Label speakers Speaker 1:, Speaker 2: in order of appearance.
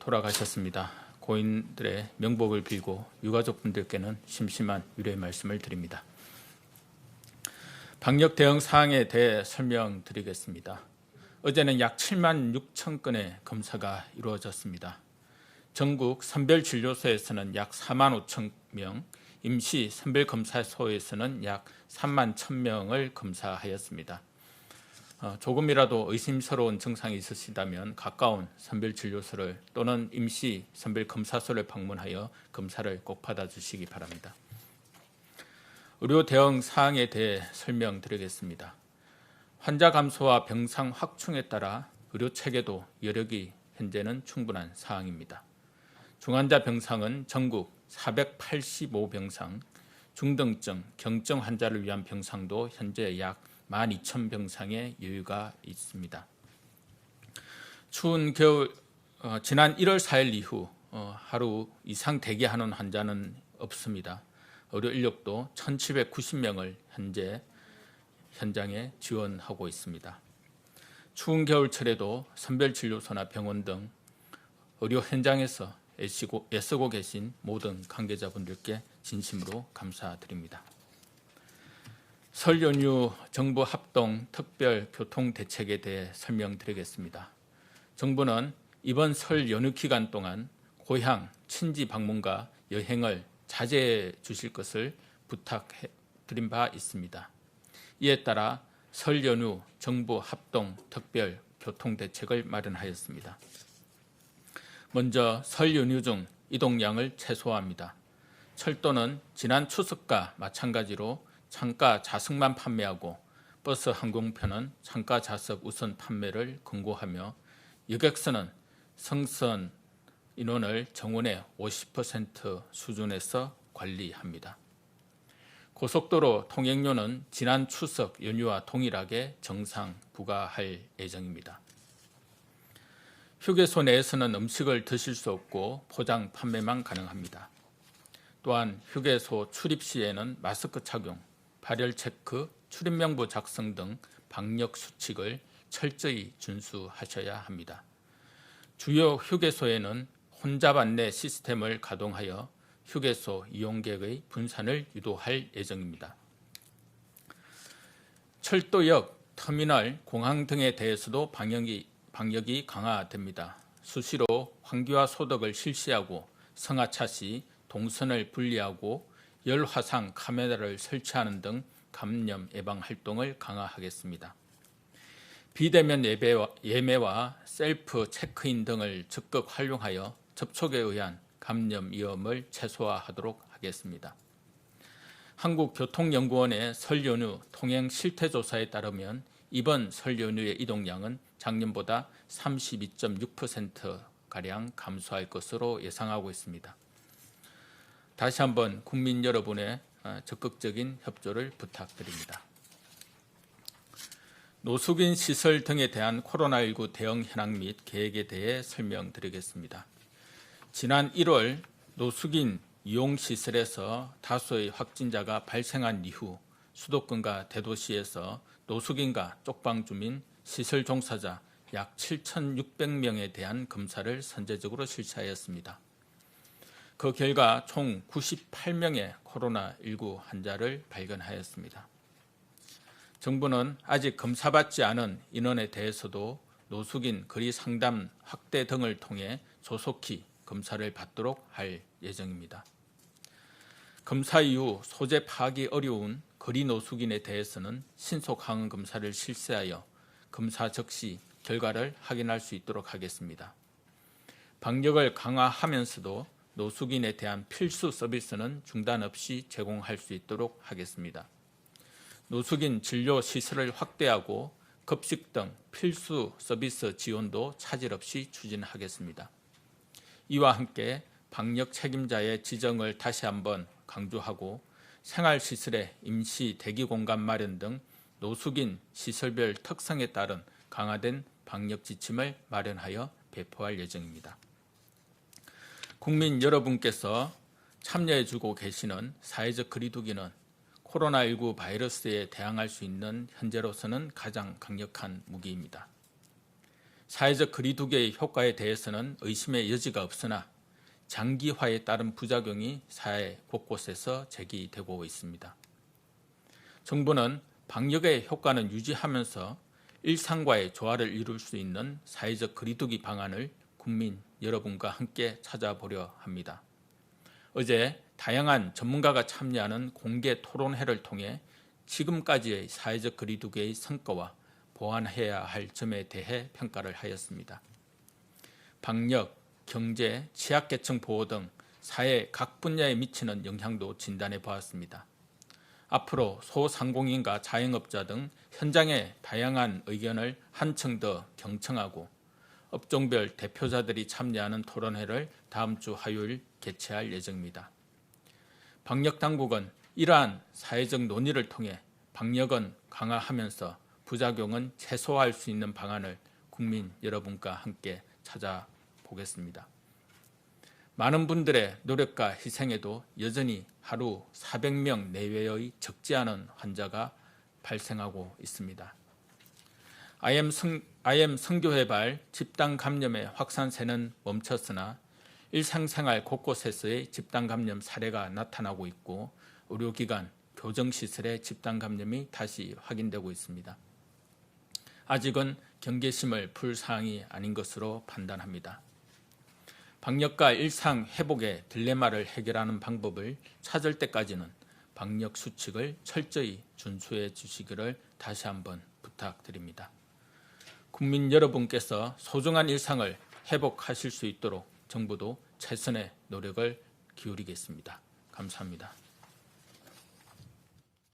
Speaker 1: 돌아가셨습니다. 고인들의 명복을 빌고 유가족분들께는 심심한 위로의 말씀을 드립니다. 방역 대응 사항에 대해 설명드리겠습니다. 어제는 약 7만 6천 건의 검사가 이루어졌습니다. 전국 선별진료소에서는 약 4만 5천 명, 임시 선별검사소에서는 약 3만 1천 명을 검사하였습니다. 조금이라도 의심스러운 증상이 있으시다면 가까운 선별진료소를 또는 임시 선별검사소를 방문하여 검사를 꼭 받아주시기 바랍니다. 의료 대응 사항에 대해 설명드리겠습니다. 환자 감소와 병상 확충에 따라 의료 체계도 여력이 현재는 충분한 사항입니다. 중환자 병상은 전국 485병상, 중등증, 경증 환자를 위한 병상도 현재 약 12,000병상의 여유가 있습니다. 추운 겨울, 지난 1월 4일 이후 하루 이상 대기하는 환자는 없습니다. 의료 인력도 1,790명을 현재 현장에 지원하고 있습니다. 추운 겨울철에도 선별진료소나 병원 등 의료 현장에서 애쓰고 계신 모든 관계자분들께 진심으로 감사드립니다. 설 연휴 정부 합동 특별 교통 대책에 대해 설명드리겠습니다. 정부는 이번 설 연휴 기간 동안 고향, 친지 방문과 여행을 자제해 주실 것을 부탁드린 바 있습니다. 이에 따라 설 연휴 정부 합동 특별 교통 대책을 마련하였습니다. 먼저 설 연휴 중 이동량을 최소화합니다. 철도는 지난 추석과 마찬가지로 창가 좌석만 판매하고 버스 항공편은 창가 좌석 우선 판매를 권고하며 여객선은 승선 인원을 정원의 50% 수준에서 관리합니다. 고속도로 통행료는 지난 추석 연휴와 동일하게 정상 부과할 예정입니다. 휴게소 내에서는 음식을 드실 수 없고 포장 판매만 가능합니다. 또한 휴게소 출입 시에는 마스크 착용, 발열 체크, 출입명부 작성 등 방역 수칙을 철저히 준수하셔야 합니다. 주요 휴게소에는 혼잡 안내 시스템을 가동하여 휴게소 이용객의 분산을 유도할 예정입니다. 철도역, 터미널, 공항 등에 대해서도 방역이 강화됩니다. 수시로 환기와 소독을 실시하고 성하차 시 동선을 분리하고 열화상 카메라를 설치하는 등 감염 예방 활동을 강화하겠습니다. 비대면 예매와 셀프 체크인 등을 적극 활용하여 접촉에 의한 감염 위험을 최소화하도록 하겠습니다. 한국교통연구원의 설 연휴 통행 실태 조사에 따르면 이번 설 연휴의 이동량은 작년보다 32.6%가량 감소할 것으로 예상하고 있습니다. 다시 한번 국민 여러분의 적극적인 협조를 부탁드립니다. 노숙인 시설 등에 대한 코로나19 대응 현황 및 계획에 대해 설명드리겠습니다. 지난 1월 노숙인 이용시설에서 다수의 확진자가 발생한 이후 수도권과 대도시에서 노숙인과 쪽방 주민, 시설 종사자 약 7,600명에 대한 검사를 선제적으로 실시하였습니다. 그 결과 총 98명의 코로나19 환자를 발견하였습니다. 정부는 아직 검사받지 않은 인원에 대해서도 노숙인 거리 상담 확대 등을 통해 조속히 검사를 받도록 할 예정입니다. 검사 이후 소재 파악이 어려운 거리 노숙인에 대해서는 신속 항원 검사를 실시하여 검사 즉시 결과를 확인할 수 있도록 하겠습니다. 방역을 강화하면서도 노숙인에 대한 필수 서비스는 중단 없이 제공할 수 있도록 하겠습니다. 노숙인 진료 시설을 확대하고 급식 등 필수 서비스 지원도 차질 없이 추진하겠습니다. 이와 함께 방역 책임자의 지정을 다시 한번 강조하고 생활시설의 임시 대기공간 마련 등 노숙인 시설별 특성에 따른 강화된 방역 지침을 마련하여 배포할 예정입니다. 국민 여러분께서 참여해주고 계시는 사회적 거리두기는 코로나19 바이러스에 대항할 수 있는 현재로서는 가장 강력한 무기입니다. 사회적 거리두기의 효과에 대해서는 의심의 여지가 없으나 장기화에 따른 부작용이 사회 곳곳에서 제기되고 있습니다. 정부는 방역의 효과는 유지하면서 일상과의 조화를 이룰 수 있는 사회적 거리두기 방안을 국민 여러분과 함께 찾아보려 합니다. 어제 다양한 전문가가 참여하는 공개 토론회를 통해 지금까지의 사회적 거리두기의 성과와 보완해야 할 점에 대해 평가를 하였습니다. 방역, 경제, 취약계층 보호 등 사회 각 분야에 미치는 영향도 진단해 보았습니다. 앞으로 소상공인과 자영업자 등 현장의 다양한 의견을 한층 더 경청하고 업종별 대표자들이 참여하는 토론회를 다음 주 화요일 개최할 예정입니다. 방역당국은 이러한 사회적 논의를 통해 방역은 강화하면서 부작용은 최소화할 수 있는 방안을 국민 여러분과 함께 찾아보겠습니다. 많은 분들의 노력과 희생에도 여전히 하루 400명 내외의 적지 않은 환자가 발생하고 있습니다. IM 성교회발 집단 감염의 확산세는 멈췄으나 일상생활 곳곳에서의 집단 감염 사례가 나타나고 있고 의료기관, 교정시설의 집단 감염이 다시 확인되고 있습니다. 아직은 경계심을 풀 사항이 아닌 것으로 판단합니다. 방역과 일상 회복의 딜레마를 해결하는 방법을 찾을 때까지는 방역 수칙을 철저히 준수해 주시기를 다시 한번 부탁드립니다. 국민 여러분께서 소중한 일상을 회복하실 수 있도록 정부도 최선의 노력을 기울이겠습니다. 감사합니다.